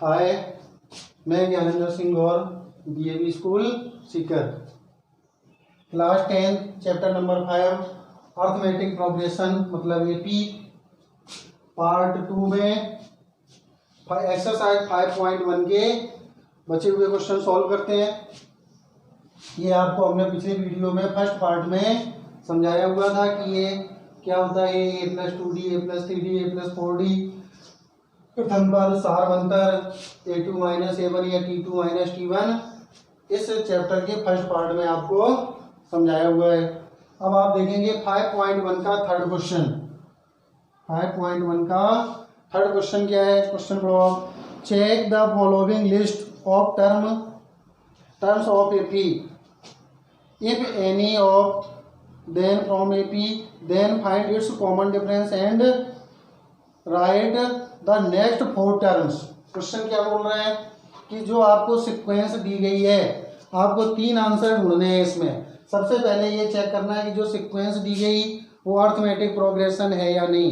हाय, मैं ज्ञानेंद्र सिंह गौर, DAV school Sikar, class 10 chapter number 5 arithmetic progression मतलब AP part 2 में एक्सरसाइज 5.1 के बचे हुए क्वेश्चन सॉल्व करते हैं। ये आपको हमने पिछले वीडियो में फर्स्ट पार्ट में समझाया हुआ था कि ये क्या होता है। a+2d a+3d a+4d प्रथम पद सारवंतर a2 - a1 या t2 - t1 इस चैप्टर के फर्स्ट पार्ट में आपको समझाया हुआ है। अब आप देखेंगे 5.1 का थर्ड क्वेश्चन। 5.1 का थर्ड क्वेश्चन क्या है? क्वेश्चन पढ़ो। Check the following list of terms of AP if any of then from AP then find its common difference and write the next 4 terms। Question क्या बोल रहा है कि जो आपको सीक्वेंस दी गई है, आपको 3 आंसर ढूंढने हैं इसमें। सबसे पहले ये चेक करना है कि जो सीक्वेंस दी गई वो अर्थमेटिक प्रोग्रेशन है या नहीं।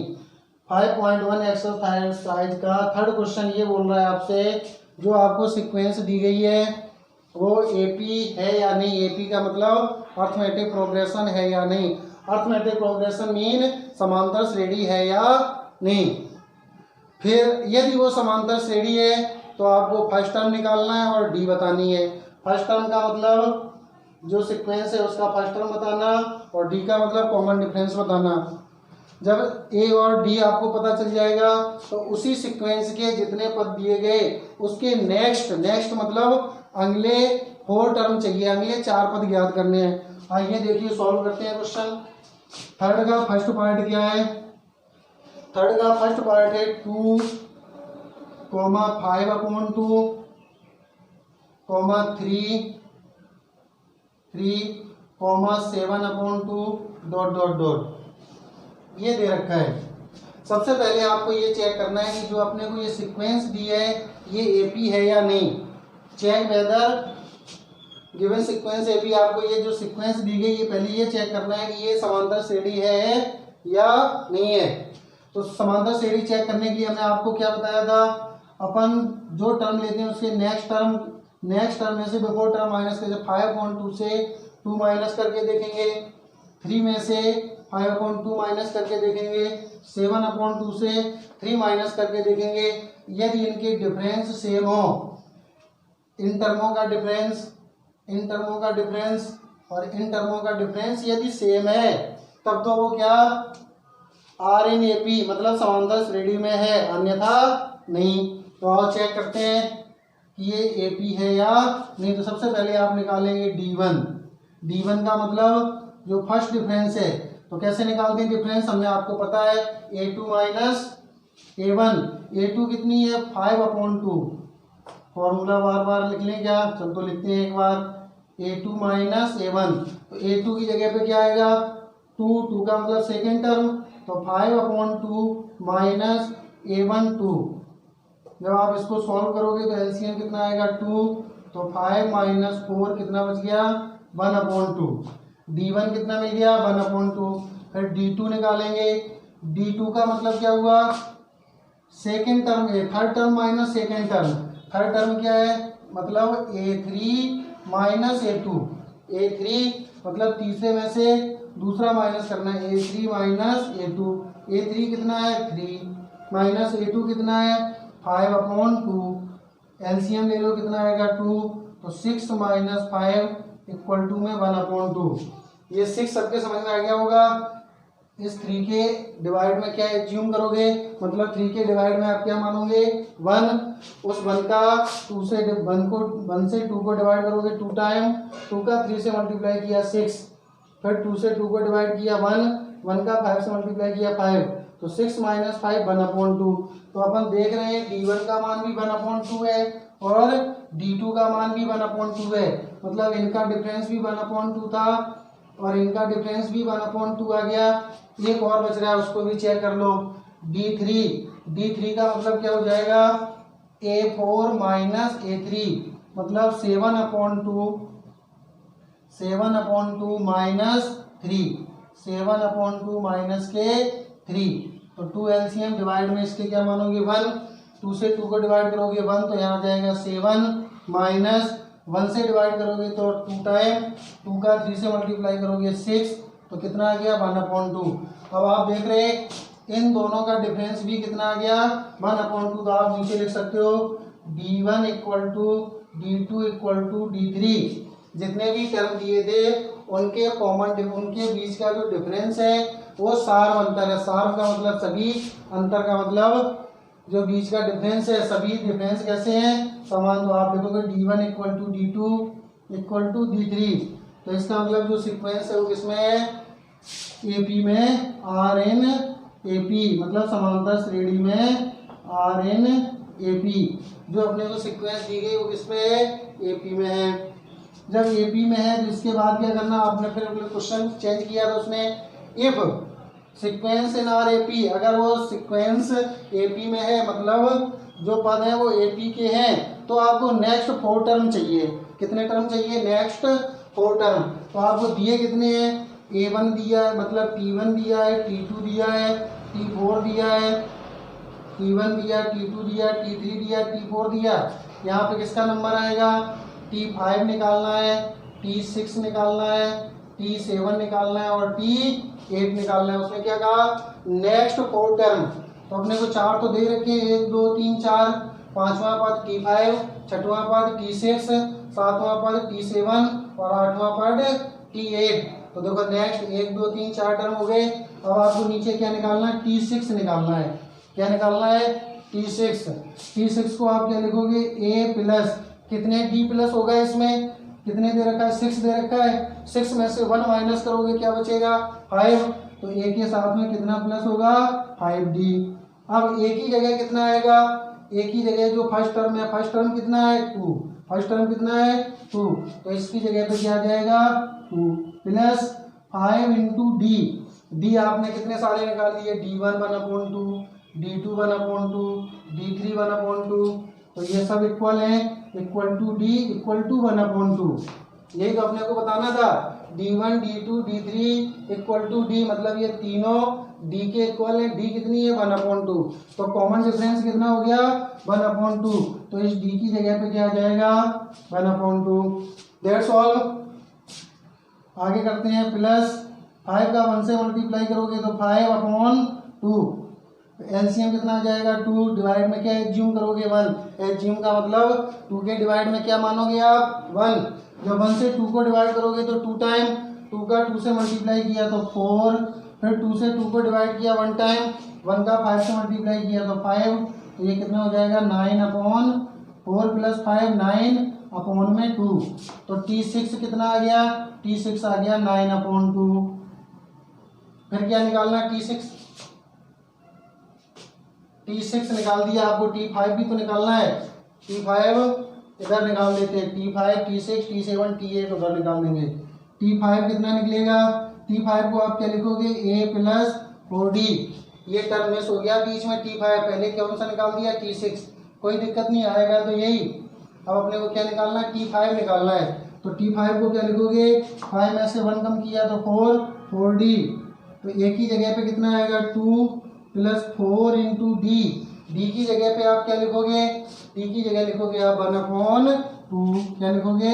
5.1 एक्सरसाइज का थर्ड क्वेश्चन ये बोल रहा है आपसे जो आपको सीक्वेंस दी गई है वो AP है या नहीं। AP का मतलब अर्थमेटिक प्रोग्रेशन है या नहीं। अर्थमेटिक प्रोग्रेशन मीन समांतर श्रेणी है या नहीं। फिर यदि वो समांतर श्रेणी है तो आपको फर्स्ट टर्म निकालना है और D बतानी है। फर्स्ट टर्म का मतलब जो सीक्वेंस है उसका फर्स्ट टर्म बताना और D का मतलब कॉमन डिफरेंस बताना। जब A और D आपको पता चल जाएगा तो उसी सीक्वेंस के जितने पद दिए गए उसके नेक्स्ट मतलब अगले 4 टर्म चाहिए, अगले 4 पद ज्ञात करने हैं। आइए देखिए सॉल्व करते हैं क्वेश्चन। थर्ड का फर्स्ट पार्ट क्या है? थर्ड का फर्स्ट पार्ट है 2, 5/2, 3, 7/2 ... ये दे रखा है। सबसे पहले आपको ये चेक करना है कि जो अपने को ये सीक्वेंस दी है ये AP है या नहीं। Check whether given sequence AP। आपको ये जो सीक्वेंस दी गई ये पहले ये चेक करना है कि ये समांतर श्रेणी है या नहीं है। तो समांतर श्रेणी चेक करने के लिए हमने आपको क्या बताया था, अपन जो टर्म लेते हैं उसके नेक्स्ट टर्म में से बिफोर टर्म माइनस करके 5/2 से 2 माइनस करके देखेंगे। 3 में से 5/2 माइनस करके देखेंगे। 7/2 से 3 माइनस करके देखेंगे। यदि इनके डिफरेंस सेम हो, इन टर्मों का डिफरेंस यदि सेम है तब तो वो क्या आर इन AP मतलब समांतर श्रेणी में है, अन्यथा नहीं। तो आओ चेक करते हैं कि ये AP है या नहीं। तो सबसे पहले आप निकालेंगे D1 का मतलब जो फर्स्ट डिफरेंस है। तो कैसे निकालते हैं डिफरेंस, हमने आपको पता है A2 - A1। A2 कितनी है 5/2। फॉर्मूला बार बार लिख लें क्या? चल तो लिखते हैं एक बार। A2 - A1 तो A2 की जगह पे क्या आएगा 2 का मतलब सेकेंड टर्म। तो 5/2 माइनस A1 2। जब आप इसको सॉल्व करोगे तो LCM कितना आएगा 2। तो 5 - 4 कितना बच गया 1/2। D1 कितना मिल गया 1/2। फिर D2 निकालेंगे। D2 का मतलब क्या हुआ सेकेंड टर्म है, third term minus second term. Third term क्या है मतलब A3 - A2। A3 मतलब तीसरे में से दूसरा माइनस करना है, A3 - A2। A3 कितना है 3 माइनस A2 कितना है 5/2। LCM ले लो कितना आएगा 2। तो 6 - 5 = में 1/2। ये 6 सबके समझ में आ गया होगा। इस 3 के डिवाइड में क्या एज्यूम करोगे, मतलब 3 के डिवाइड में आप क्या मानोगे 1। उस 1 का 1 से 2 को डिवाइड करोगे 2 टाइम। 2 का 3 से मल्टीप्लाई किया 6। फिर 2 से 2 को डिवाइड किया 1 का 5 से मल्टीप्लाई किया 5। तो 6 - 5 1/2। तो अपन देख रहे हैं D1 का मान भी 1/2 है और D2 का मान भी 1/2 है। मतलब इनका डिफरेंस भी 1/2 था और इनका डिफरेंस भी 1/2 आ गया। एक और बच रहा है उसको भी चेक कर लो। D3 का मतलब क्या हो जाएगा A4 - A3 मतलब 7/2 माइनस 3। 7/2 माइनस के 3। तो 2 LCM डिवाइड में इसके क्या मानोगे 1। 2 से 2 को डिवाइड करोगे 1 तो यहाँ आ जाएगा 7 माइनस 1 से डिवाइड करोगे तो 2 टाइम 2 का 3 से मल्टीप्लाई करोगे 6 तो कितना आ गया 1/2। अब आप देख रहे हैं इन दोनों का डिफरेंस भी कितना आ गया 1/2। तो आप नीचे लिख सकते हो d1 equal to d2 equal to d3। जितने भी टर्म दिए थे उनके कॉमन उनके बीच का जो डिफरेंस है वो सार अंतर है। सार का मतलब सभी, अंतर का मतलब जो बीच का डिफरेंस है। सभी डिफरेंस कैसे हैं समान। तो आप लिखोगे d1 equal to d2 equal to d3। तो इसका मतलब जो सीक्वेंस है वो किसमें है AP में RN AP, मतलब समांतर श्रेणी में RN AP। जो अपने को सीक्वेंस दी गई वो किसमें है AP में है। जब AP में है तो इसके बाद क्या करना, आपने फिर क्वेश्चन चेंज किया तो उसने इफ सीक्वेंस इन RAP, अगर वो सीक्वेंस AP में है मतलब जो पद है वो AP के हैं तो आपको नेक्स्ट 4 टर्म चाहिए। कितने टर्म चाहिए नेक्स्ट 4 टर्म। तो आपको दिए कितने हैं A1 दिया है, मतलब T1 दिया है, T2 दिया है, T4 दिया है, T1 दिया, T2 दिया, T3 दिया, T4 दिया। यहाँ पे किसका नंबर आएगा T5 निकालना है, T6 निकालना है, T7 निकालना है और T8 निकालना है। उसने क्या कहा नेक्स्ट 4 टर्म। तो अपने को 4 तो दे रखे 1 2 3 4। 5वां पद T5, 6वां पद T6, 7वां पद T7 और 8वां पद T8। तो देखो नेक्स्ट 1 2 3 4 टर्म हो गए। अब आपको नीचे क्या निकालना है T6 निकालना है। क्या निकालना है T6। T6 को आप क्या लिखोगे A प्लस कितने D प्लस होगा, इसमें कितने दे रखा है 6 दे रखा है। 6 में से 1 माइनस करोगे क्या बचेगा 5। तो A के साथ में कितना प्लस होगा 5D। अब A की जगह कितना आएगा, A की जगह जो फर्स्ट टर्म है, फर्स्ट टर्म कितना है 2, फर्स्ट टर्म कितना है 2। तो इसकी जगह पे क्या आ जाएगा 2 प्लस 5 इंटू D। D आपने कितने सारे निकाल लिए D1 1/2, D2 1/2, D3 1/2। तो ये सब इक्वल है equal to D equal to 1/2। यही तो अपने को बताना था D1 D2 D3 equal to D, मतलब ये तीनों D के इक्वल है। D कितनी है 1/2। तो कॉमन डिफरेंस कितना हो गया 1/2। तो इस D की जगह पे क्या आ जाएगा 1/2। That's all. आगे करते हैं प्लस 5 का 1 से मल्टीप्लाई करोगे तो 5/2। एलसीएम कितना आ जाएगा 2। डिवाइड में क्या एज्यूम करोगे 1। एज्यूम का मतलब 2 के डिवाइड में क्या मानोगे आप 1। जब 1 से 2 को डिवाइड करोगे तो 2 टाइम 2 का 2 से मल्टीप्लाई किया तो 4, फिर 2 से 2 को डिवाइड किया 1 टाइम, 1 का 5 से मल्टीप्लाई किया तो 5। तो ये कितना हो जाएगा 9/4 प्लस 5 9/2। तो T6 कितना आ गया T6 आ गया 9/2। फिर क्या निकालना T6 निकाल दिया। आपको T5 भी तो निकालना है। T5 इधर निकाल देते हैं, T5 T6 T7 T8 उधर निकाल देंगे। T5 कितना निकलेगा, T5 को आप क्या लिखोगे A प्लस 4D। ये टर्म मिस हो गया बीच में T5, पहले कौन सा निकाल दिया T6। कोई दिक्कत नहीं आएगा तो यही। अब अपने को क्या निकालना है T5 निकालना है। तो T5 को क्या लिखोगे 5 में से 1 कम किया तो 4D। तो A की जगह पे कितना आएगा 2 प्लस 4 इंटू D। D की जगह पे आप क्या लिखोगे D की जगह लिखोगे आप 1/2। क्या लिखोगे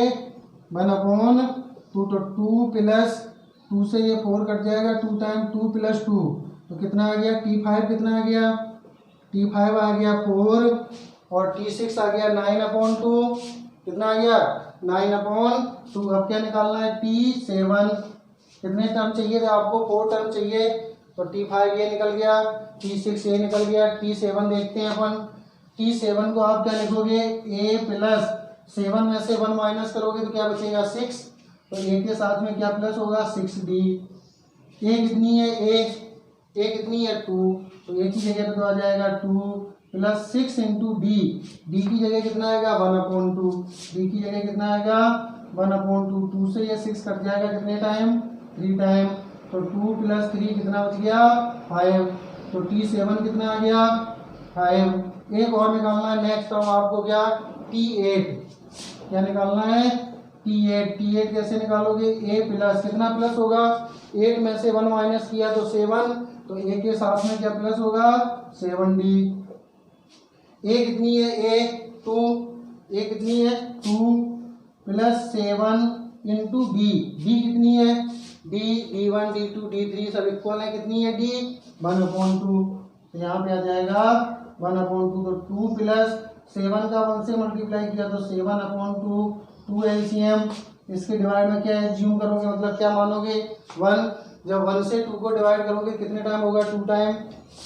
1/2। तो 2 प्लस 2 से ये 4 कट जाएगा, 2 टाइम 2 प्लस 2 तो कितना आ गया T5 कितना आ गया T5 आ गया 4 और T6 आ गया 9/2। कितना आ गया 9/2। अब क्या निकालना है T7। कितने टर्म चाहिए थे आपको 4 टर्म चाहिए। तो T5 ये निकल गया, T6 ये निकल गया, T7 देखते हैं अपन। T7 को आप क्या लिखोगे A प्लस 7 में से 1 माइनस करोगे तो क्या बचेगा 6। तो A के साथ में क्या प्लस होगा 6D। A कितनी है A कितनी है 2। तो A की जगह पे तो आ जाएगा 2 प्लस 6 इंटू D। D की जगह कितना आएगा 1/2। D की जगह कितना आएगा 1/2। 2 से ये 6 कट जाएगा कितने टाइम 3 टाइम। तो 2 प्लस 3 कितना बच गया 5। तो T7 कितना आ गया 5। एक और निकालना है नेक्स्ट टर्म आपको क्या T8। क्या निकालना है T8 कैसे निकालोगे A प्लस कितना प्लस होगा 8 में से 1 माइनस किया तो 7। तो A के साथ में क्या प्लस होगा 7D। ए कितनी है, ए 2, ए कितनी है 2 प्लस 7 इंटू बी, बी कितनी है डी, D1 D2 D3 सब इक्वल है, कितनी है डी 1/2, तो यहाँ पे आ जाएगा 1/2, तो 2 प्लस 7 का 1 से मल्टीप्लाई किया तो 7/2, 2 LCM, इसके डिवाइड में क्या है ज्यूम करोगे मतलब क्या मानोगे 1, जब 1 से 2 को डिवाइड करोगे कितने टाइम होगा 2 टाइम,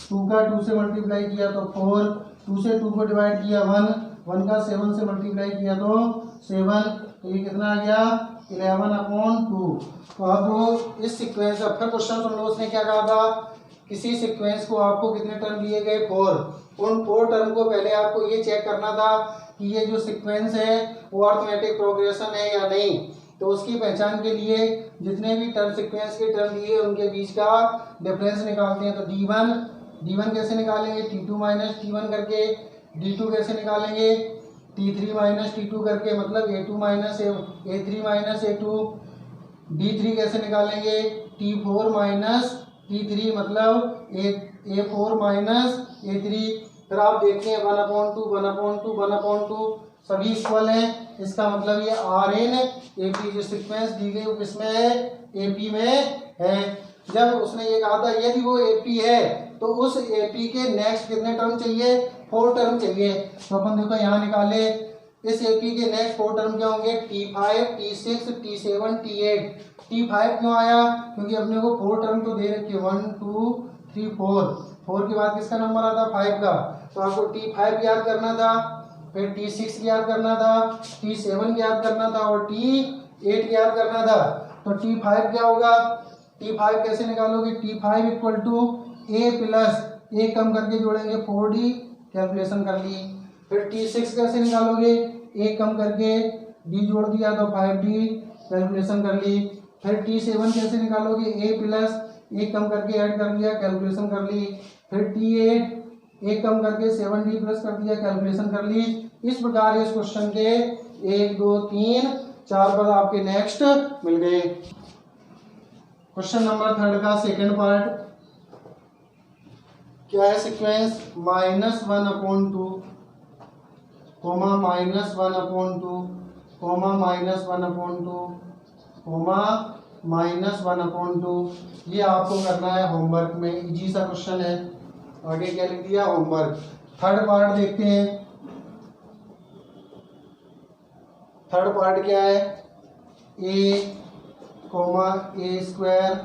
2 का 2 से मल्टीप्लाई किया तो 4, 2 से 2 को डिवाइड किया 1, 1 का 7 से मल्टीप्लाई किया तो 7, तो ये कितना आ गया 11/2। तो अब इस सीक्वेंस का फिर क्वेश्चन सुन लो, उसने क्या कहा था, किसी सीक्वेंस को आपको कितने टर्म दिए गए 4, उन 4 टर्म को पहले आपको ये चेक करना था कि ये जो सीक्वेंस है वो अर्थमेटिक प्रोग्रेशन है या नहीं। तो उसकी पहचान के लिए जितने भी टर्म सीक्वेंस के टर्म दिए उनके बीच का डिफरेंस निकालते हैं। तो D1 कैसे निकालेंगे, T2 माइनस T1 करके, D2 कैसे निकालेंगे T3 माइनस T2 करके, मतलब A2 minus A3 minus A2, D3 कैसे निकालेंगे T4 माइनस T3 मतलब A4 माइनस A3। फिर आप देखते हैं 1/2 1/2 1/2 सभी इक्वल हैं, इसका मतलब ये RN AP जो सीक्वेंस दी गई वो किसमें है, AP में है। जब उसने ये कहा था यदि वो AP है तो उस AP के नेक्स्ट कितने टर्म चाहिए, 4 टर्म चाहिए। तो अपन देखो यहाँ निकाले, इस AP के नेक्स्ट 4 टर्म क्या होंगे T5 T6 T7 T8। T5 क्यों आया, क्योंकि अपने को 4 टर्म तो दे रखे 1 2 3 4 के बाद किसका नंबर आता 5 का, तो आपको T5 याद करना था, फिर T6 याद करना था, T7 याद करना था और T8 याद करना था। तो T5 क्या होगा, T5 कैसे निकालोगे, T5 equal to A plus A कम करके जोड़ेंगे 4D, कैलकुलेशन कर ली। फिर T6 कैसे निकालोगे, A कम करके D जोड़ दिया तो 5D, कैलकुलेशन कर ली। फिर T7 कैसे निकालोगे, A प्लस A कम करके ऐड कर दिया, कैलकुलेशन कर ली। फिर T8 A कम करके 7D प्लस कर दिया, कैलकुलेशन कर ली। इस प्रकार इस क्वेश्चन के 1 2 3 4 पद आपके नेक्स्ट मिल गए। क्वेश्चन नंबर 3 का सेकंड पार्ट क्या है, सीक्वेंस -1/2 कोमा -1/2 कोमा -1/2 कोमा -1/2। ये आपको करना है होमवर्क में, इजी सा क्वेश्चन है। आगे क्या लिख दिया, होमवर्क। थर्ड पार्ट देखते हैं, थर्ड पार्ट क्या है, A comma A²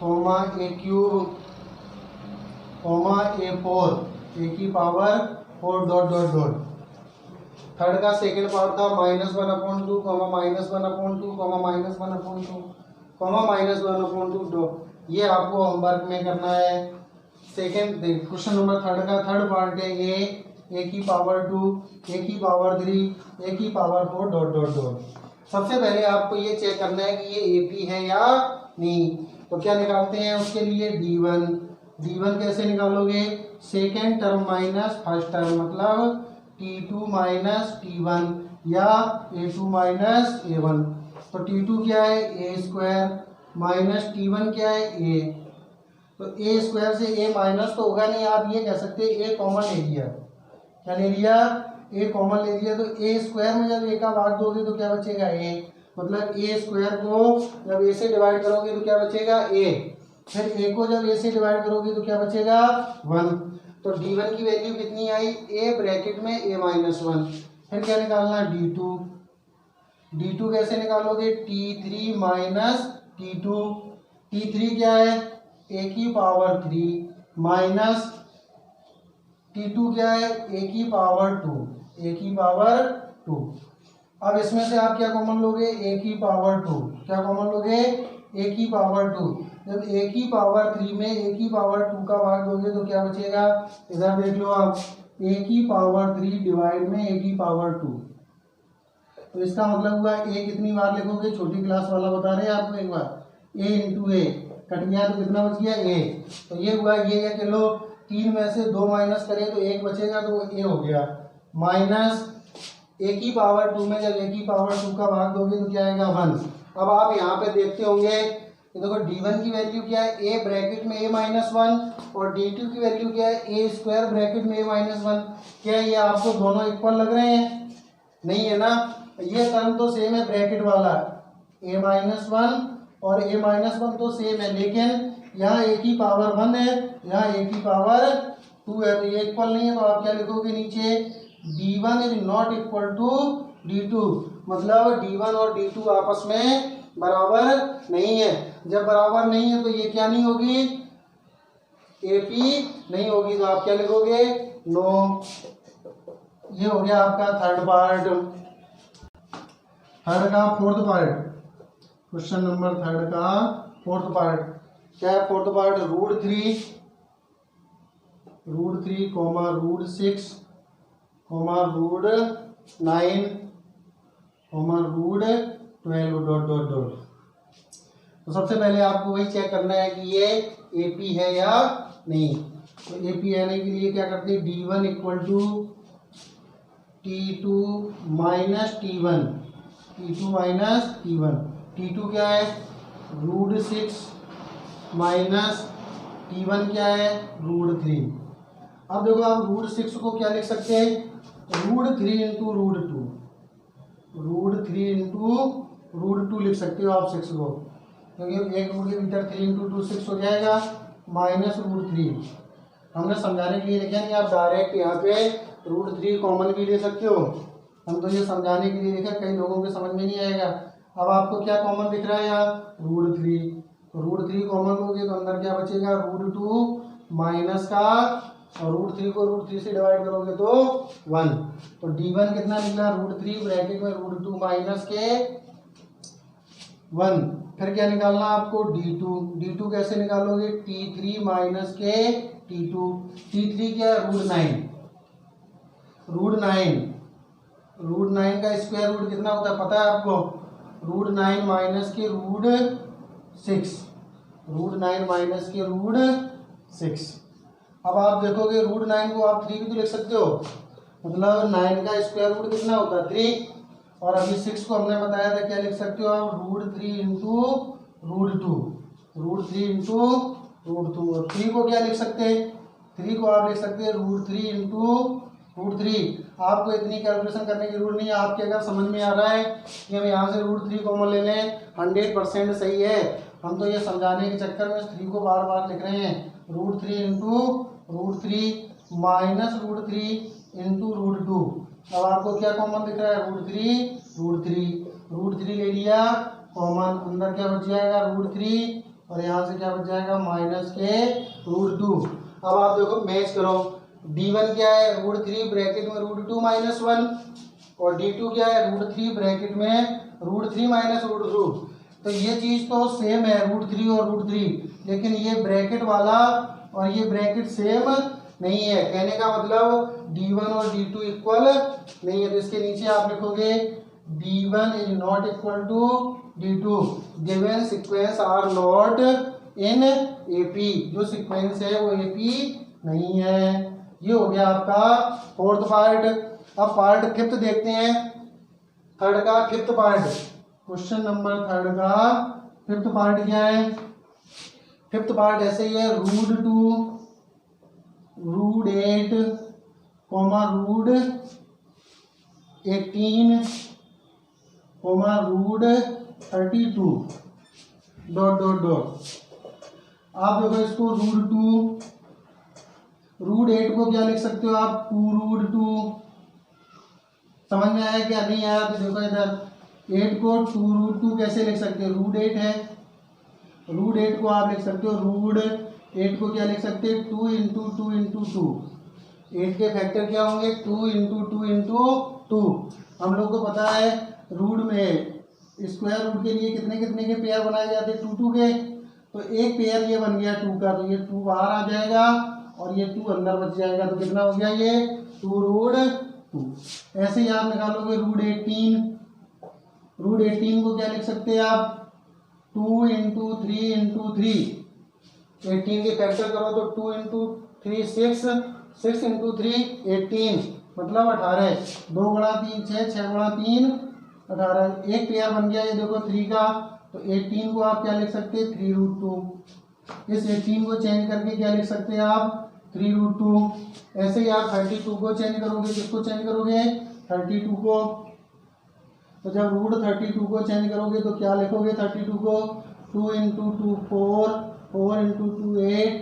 comma A³ comma A4 A की power 4 dot dot dot. Third का सेकंड पार्ट था -1/2 कोमा -1/2 कोमा -1/2 कोमा -1/2। ये आपको होमवर्क में करना है। सेकंड क्वेश्चन नंबर थर्ड का थर्ड पार्ट है A की पावर 2 A की पावर 3 A की पावर 4 डॉट डॉट डॉट। सबसे पहले आपको ये चेक करना है कि ये AP है या नहीं। तो क्या निकालते हैं उसके लिए D1 कैसे निकालोगे, second term minus first term, मतलब T2 माइनस T1 या A2 माइनस A1। तो T2 क्या है A² माइनस T1 क्या है A। तो A² से A माइनस तो होगा नहीं, आप ये कह सकते हैं A कॉमन ले लिया। क्या ले लिया, A कॉमन ले लिया। तो A² में जब A का भाग दोगे तो क्या बचेगा A, मतलब A² को जब A से डिवाइड करोगे तो क्या बचेगा A, फिर A को जब A से डिवाइड करोगे तो क्या बचेगा 1। तो D1 की वैल्यू कितनी आई, A ब्रैकेट में A-1। फिर क्या निकालना D2 कैसे निकालोगे, T3 माइनस T2। T3 क्या है A की पावर 3 माइनस T2 क्या है A की पावर 2 A की पावर 2। अब इसमें से आप क्या कॉमन लोगे, A की पावर 2, क्या कॉमन लोगे A की पावर 2। जब A की पावर 3 में A की पावर 2 का भाग दोगे तो क्या बचेगा, इधर देख लो आप, A की पावर 3 डिवाइड में A की पावर 2। तो इसका मतलब हुआ A कितनी बार लिखोगे, छोटी क्लास वाला बता रहे हैं आपको एक बार, A इंटू A कट गया तो कितना बच गया A। तो ये हुआ, ये क्या कह लो 3 में से 2 माइनस करें तो 1 बचेगा, तो A हो गया माइनस A की पावर 2 में जब A की पावर 2 का भाग दोगे तो क्या आएगा 1। अब आप यहाँ पे देखते होंगे ये देखो d1 की वैल्यू क्या है, a ब्रैकेट में a माइनस वन, और d2 की वैल्यू क्या है, a स्क्वायर ब्रैकेट में a माइनस वन। क्या ये आपको दोनों इक्वल लग रहे हैं? नहीं है ना। ये टर्म तो सेम है ब्रैकेट वाला, a माइनस वन और a माइनस वन तो सेम है, लेकिन यहाँ a की पावर 1 है, यहाँ a की पावर 2 है, तो ये इक्वल नहीं है। तो आप क्या लिखोगे नीचे, d1 is not equal to d2, मतलब d1 और d2 आपस में बराबर नहीं है। जब बराबर नहीं है तो ये क्या नहीं होगी, AP नहीं होगी। तो आप क्या लिखोगे, नो। ये हो गया आपका थर्ड पार्ट। थर्ड का fourth part, question number third का फोर्थ पार्ट क्या है? Fourth part √3 comma √6 comma √9 comma √12 dot dot dot. तो सबसे पहले आपको वही चेक करना है कि ये AP है या नहीं। तो AP आने के लिए क्या करते हैं, d1 equal to T2 minus T1, T2 minus T1। T2 क्या है, √6 माइनस T1 क्या है, √3। अब देखो आप √6 को क्या लिख सकते हैं, √3 इंटू √2, √3 इंटू √2 लिख सकते हो आप 6 को, क्योंकि एक रूट के भीतर 3 इंटू 2 6 हो जाएगा, माइनस √3। हमने समझाने के लिए लिखा नहीं, आप डायरेक्ट यहाँ पे √3 कॉमन भी ले सकते हो। हम तो ये समझाने के लिए लिखा, कई लोगों के समझ में नहीं आएगा। अब आपको क्या कॉमन दिख रहा है यहाँ, √3, तो √3 कॉमन लोगे तो अंदर क्या बचेगा, √2 माइनस का, और √3 को √3 से डिवाइड करोगे तो 1। तो d1 कितना निकला, √3 ब्रैकेट में √2 माइनस के 1। फिर क्या निकालना आपको, d2 कैसे निकालोगे, t3 माइनस के t2। t3 क्या है, √9 का स्क्वायर रूट कितना होता है पता है आपको, √9 माइनस के √6, √9 माइनस के √6। अब आप देखोगे √9 को आप 3 भी तो लिख सकते हो, मतलब 9 का स्क्वायर रूट कितना होता है 3, और अभी 6 को हमने बताया था क्या लिख सकते हो आप, √3 इंटू √2, √3 इंटू √2। और 3 को क्या लिख सकते हैं, 3 को आप लिख सकते हैं √3 इंटू √3। आपको इतनी कैलकुलेशन करने की जरूरत नहीं है, आपके अगर समझ में आ रहा है कि हम यहाँ से √3 कॉमन ले लें 100% सही है। हम तो ये समझाने के चक्कर में 3 को बार बार लिख रहे हैं, √3 इंटू √3 माइनस √3 इंटू √2। अब आपको क्या कॉमन दिख रहा है, √3 ले लिया कॉमन, अंदर क्या बच जाएगा, √3, और यहाँ से क्या बच जाएगा, माइनस के √2। अब आप देखो मैच करो, d1 क्या है, √3 ब्रैकेट में √2 माइनस 1, और d2 क्या है, √3 ब्रैकेट में √3 माइनस √2। तो ये चीज तो सेम है, √3 और √3, लेकिन ये ब्रैकेट वाला और ये ब्रैकेट सेम नहीं है। कहने का मतलब d1 और d2 इक्वल नहीं है। तो इसके नीचे आप लिखोगे d1 is not equal to d2, given sequence are not in AP। जो सीक्वेंस है वो AP नहीं है। ये हो गया आपका फोर्थ पार्ट। अब पार्ट फिफ्थ देखते हैं, थर्ड का fifth part, question number third का फिफ्थ पार्ट क्या है। फिफ्थ पार्ट ऐसे ही है, √2 √8 comma √18 comma √32 dot dot dot. आप देखो इसको √8 को क्या लिख सकते हो आप, 2√2। समझ में आया क्या, नहीं आया तो देखो इधर 8 को 2√2 कैसे लिख सकते हो, √8 है, √8 को आप लिख सकते हो, √8 को क्या लिख सकते हैं, 2 इंटू 2 इंटू 2। 8 के फैक्टर क्या होंगे, 2 इंटू 2 इंटू 2। हम लोग को पता है रूट में स्क्वायर रूट के लिए कितने कितने के पेयर बनाए जाते हैं, 2 2 के। तो एक पेयर ये बन गया 2 का, तो ये 2 बाहर आ जाएगा और ये 2 अंदर बच जाएगा। तो कितना हो गया ये 2√2। ऐसे ही आप निकालोगे √18। √18 को क्या लिख सकते हैं आप, 2 इंटू 3 इंटू 3। 18 के फैक्टर करो तो 2 इंटू 3 6, 6 इंटू 3 18, मतलब 18। 2 गुणा 3 6, 6 गुणा 3 18। एक पेयर बन गया ये देखो 3 का, तो 18 को आप क्या लिख सकते हैं 3√2। इस 18 को चेंज करके क्या लिख सकते हैं आप 3√2। ऐसे ही आप 32 को चेंज करोगे, किसको चेंज करोगे 32 को। तो जब √32 को चेंज करोगे तो क्या लिखोगे 32 को 2 × 2 4, 4 × 2 8,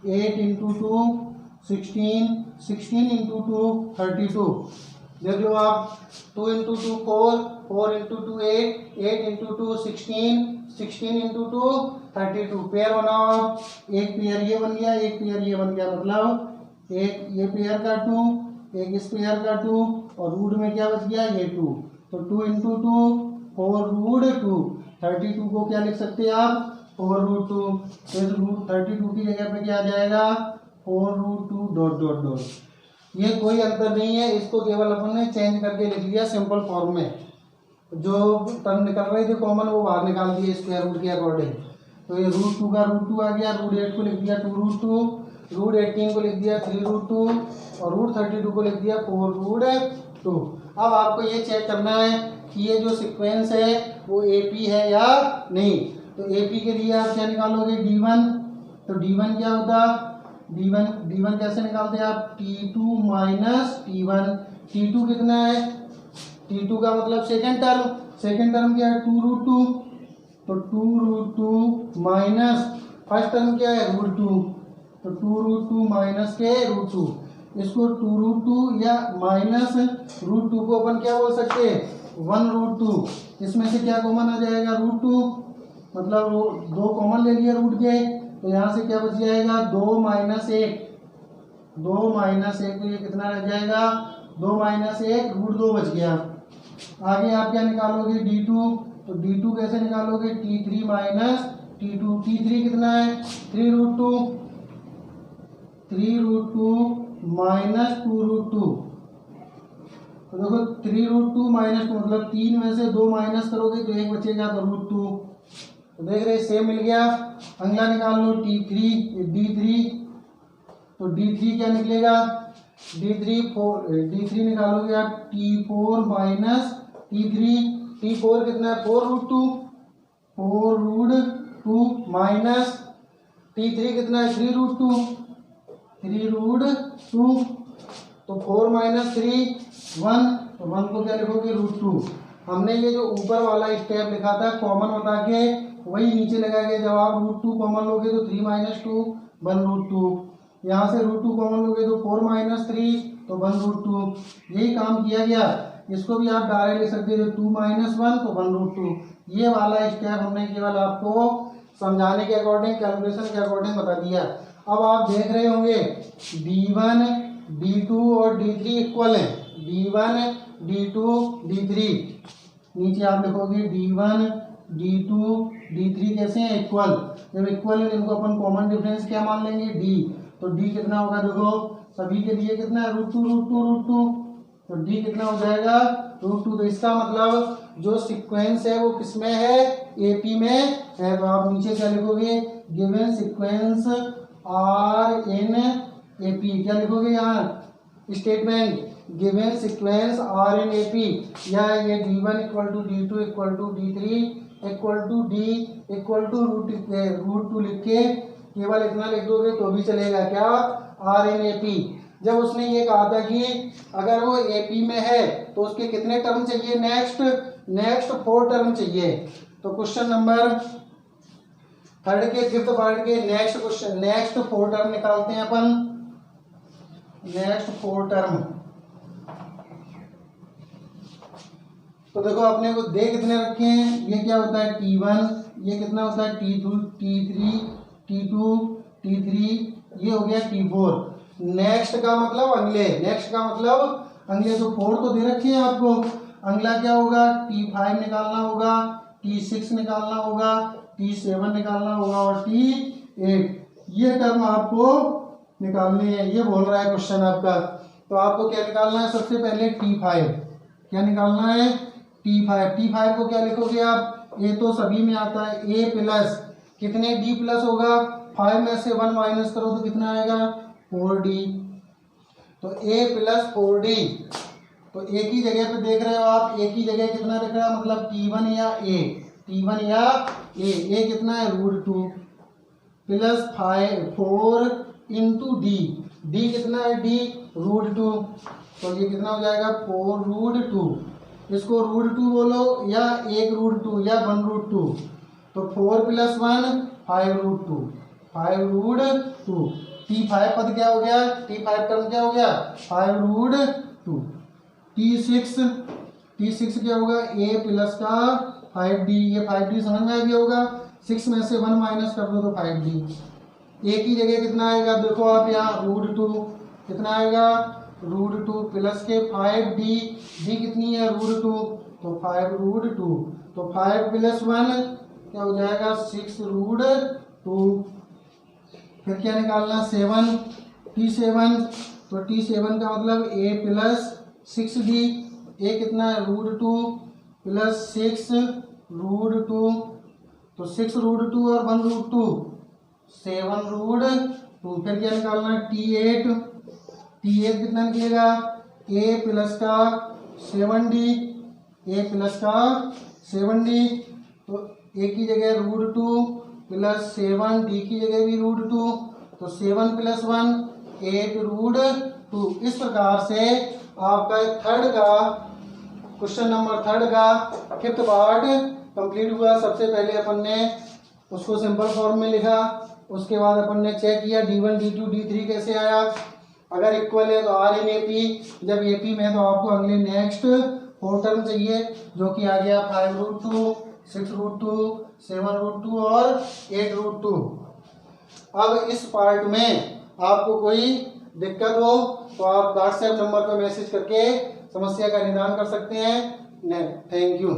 8 × 2 16, 16 × 2 32। देख लो आप 2 × 2 4, 4 × 2 8, 8 × 2 16, 16 × 2 32। पेयर बनाओ आप, एक पेयर ये बन गया, एक पेयर ये बन गया, मतलब एक ये पेयर का 2, एक इस पेयर का 2 और रूट में क्या बच गया ये 2। तो 2 × 2 4√2। 32 को क्या लिख सकते हैं आप 4√2। तो इस √32 की जगह पे क्या आ जाएगा 4√2 ... ये कोई अंतर नहीं है, इसको केवल अपन ने चेंज करके लिख लिया सिंपल फॉर्म में। जो टर्म निकल रही थी कॉमन वो बाहर निकाल दिए स्क्वायर रूट के अकॉर्डिंग। तो ये √2 का √2 आ गया, √8 को लिख दिया 2√2, √18 को लिख दिया 3√2 और √32 को लिख दिया 4√2। अब आपको ये चेक करना है कि ये जो सीक्वेंस है वो AP है या नहीं। तो AP के लिए आप क्या निकालोगे D1। तो D1 क्या होता D1 कैसे निकालते हैं आप T2 - T1। T2 कितना है T2 का मतलब सेकेंड टर्म क्या है 2√2। तो 2√2 माइनस फर्स्ट टर्म क्या है √2। तो 2√2 माइनस के √2। इसको 2√2 या माइनस √2 को अपन क्या बोल सकते हैं 1√2। इसमें से क्या कॉमन आ जाएगा √2, मतलब वो 2 कॉमन ले लिए रूट के। तो यहाँ से क्या बच जाएगा 2 - 1, 2 - 1। तो ये कितना रह जाएगा 2 - 1 √2 बच गया। आगे आप क्या निकालोगे D2। तो D2 कैसे निकालोगे T3 - T2। T3 कितना है 3√2, 3√2 माइनस 2√2। तो देखो 3√2 माइनस 2 मतलब 3 में से 2 माइनस करोगे तो 1 बचेगा तो √2। तो देख रहे सेम मिल गया। अगला निकाल लो D3। तो D3 क्या निकलेगा D3 निकालोगे आप T4 माइनस T3। T4 कितना है 4√2, 4√2 माइनस T3 कितना है 3√2, 3√2। तो 4 - 3 1। तो 1 को क्या लिखोगे √2। हमने ये जो ऊपर वाला स्टेप लिखा था कॉमन बता के वही नीचे लगा के जब आप √2 कॉमन लोगे तो 3 - 2 1√2। यहाँ से √2 कॉमन लोगे तो 4 - 3 तो 1√2। यही काम किया गया। इसको भी आप डायरेक्ट लिख सकते हो 2 - 1 तो 1√2। ये वाला स्टेप हमने केवल आपको समझाने के अकॉर्डिंग कैलकुलेशन के अकॉर्डिंग बता दिया। अब आप देख रहे होंगे D1 D2 और D3 इक्वल है। D1 D2 D3 नीचे आप लिखोगे D1 D2 D3 कैसे हैं इक्वल। जब इक्वल है इनको अपन कॉमन डिफरेंस क्या मान लेंगे D। तो D कितना होगा देखो सभी के लिए कितना है √2। तो D कितना हो जाएगा √2। तो इसका मतलब जो सीक्वेंस है वो किसमें है AP में है। तो आप नीचे क्या लिखोगे given sequence R in AP। क्या लिखोगे यहाँ statement given sequence R in AP या ये D1 = D2 = D3 = D √2 लिख के केवल इतना लिख दोगे तो भी चलेगा क्या R in AP। जब उसने ये कहा था कि अगर वो AP में है तो उसके कितने टर्म चाहिए नेक्स्ट 4 टर्म चाहिए। तो क्वेश्चन नंबर 3rd के 5th पार्ट के नेक्स्ट 4 टर्म निकालते हैं अपन। नेक्स्ट 4 टर्म तो देखो अपने को दे कितने रखे हैं। ये क्या होता है T1, ये कितना होता है T2 T3 T2 T3, ये हो गया T4। नेक्स्ट का मतलब अगले तो 4 तो दे रखे हैं आपको। अगला क्या होगा T5 निकालना होगा, T6 निकालना होगा, T7 निकालना होगा और T8। ये टर्म आपको निकालने हैं। ये बोल रहा है क्वेश्चन आपका। तो आपको क्या निकालना है सबसे पहले T5। क्या निकालना है T5 को क्या लिखोगे आप ये तो सभी में आता है A प्लस कितने D प्लस होगा 5 में से 1 माइनस करो तो कितना आएगा 4D। तो A + 4D। तो एक ही जगह पे देख रहे हो आप, एक ही जगह कितना रख रहा है मतलब T1 या A। T1 या ए कितना है √2 प्लस 4 इंटू डी कितना है डी √2, तो ये कितना हो जाएगा 4 √2, इसको √2 बोलो या 1 √2 या 1 √2, तो 4 + 1 5 √2 T5 पद क्या हो गया, T5 टर्म क्या हो गया 5 √2। T6 क्या होगा a प्लस का 5d, ये 5d समझ में आ गया होगा, 6 में से 1 माइनस कर दो तो 5d। a की जगह कितना आएगा देखो आप यहाँ √2 कितना आएगा √2 प्लस के 5d, d कितनी है √2 तो 5 √2, तो 5 + 1 क्या हो जाएगा 6 √2। फिर क्या निकालना 7 T7, तो T7 का मतलब a प्लस 6d, a कितना है √2 प्लस 6 √2, तो 6 √2 और 1 √2 7 √2। फिर क्या निकालना T8 कितना निकलेगा a प्लस का 7d, तो a की जगह √2 प्लस 7 d की जगह भी √2, तो 7 + 1 8 √2। इस प्रकार से आपका क्वेश्चन नंबर 3 का 5th पार्ट कंप्लीट हुआ। सबसे पहले अपन ने उसको सिंपल फॉर्म में लिखा, उसके बाद अपन ने चेक किया D1 D2 D3 कैसे आया, अगर इक्वल है तो R इन AP, जब AP में है तो आपको अगले नेक्स्ट 4 टर्म चाहिए जो कि आ गया 5 √2 6 √2 7 √2 और 8 √2। अब इस पार्ट में आपको कोई दिक्कत हो तो आप व्हाट्सएप नंबर पर मैसेज करके समस्या का निदान कर सकते हैं। Thank you.